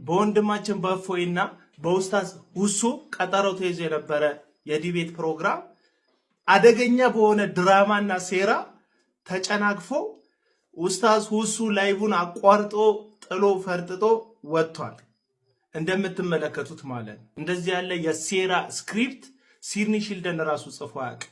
በወንድማችን በእፎይና በኡስታዝ ሁሱ ቀጠሮ ተይዞ የነበረ የዲቤት ፕሮግራም አደገኛ በሆነ ድራማና ሴራ ተጨናግፎ ኡስታዝ ሁሱ ላይቡን አቋርጦ ጥሎ ፈርጥጦ ወጥቷል። እንደምትመለከቱት ማለት እንደዚህ ያለ የሴራ ስክሪፕት ሲድኒ ሺልደን ራሱ ጽፎ ያውቅ።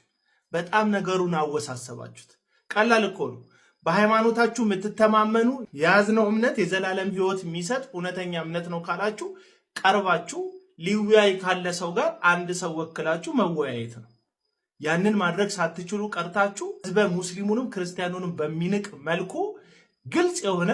በጣም ነገሩን አወሳሰባችሁት። ቀላል እኮ ነው። በሃይማኖታችሁ የምትተማመኑ የያዝነው እምነት የዘላለም ሕይወት የሚሰጥ እውነተኛ እምነት ነው ካላችሁ ቀርባችሁ ሊወያይ ካለ ሰው ጋር አንድ ሰው ወክላችሁ መወያየት ነው። ያንን ማድረግ ሳትችሉ ቀርታችሁ ህዝበ ሙስሊሙንም ክርስቲያኑንም በሚንቅ መልኩ ግልጽ የሆነ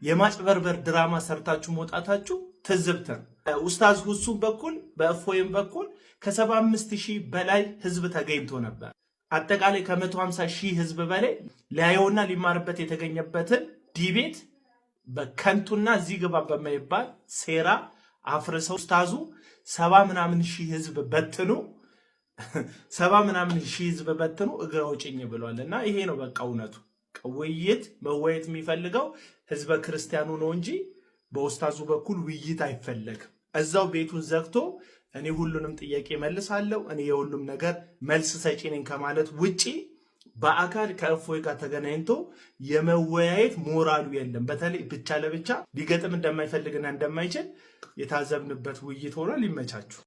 የማጭበርበር ድራማ ሰርታችሁ መውጣታችሁ ትዝብት ነው። ኡስታዝ ሁሱም በኩል በእፎይም በኩል ከ75,000 በላይ ህዝብ ተገኝቶ ነበር። አጠቃላይ ከ150,000 ህዝብ በላይ ሊያየውና ሊማርበት የተገኘበትን ዲቤት በከንቱና እዚህ ግባ በማይባል ሴራ አፍርሰው ኡስታዙ 70,000 ህዝብ በትኑ እግረ አውጭኝ ብሏልና ይሄ ነው በቃ እውነቱ። ውይይት መወያየት የሚፈልገው ህዝበ ክርስቲያኑ ነው እንጂ በኡስታዙ በኩል ውይይት አይፈለግም። እዛው ቤቱን ዘግቶ እኔ ሁሉንም ጥያቄ መልሳለሁ፣ እኔ የሁሉም ነገር መልስ ሰጪ ነኝ ከማለት ውጪ በአካል ከእፎይ ጋር ተገናኝቶ የመወያየት ሞራሉ የለም። በተለይ ብቻ ለብቻ ሊገጥም እንደማይፈልግና እንደማይችል የታዘብንበት ውይይት ሆኖ ሊመቻችሁ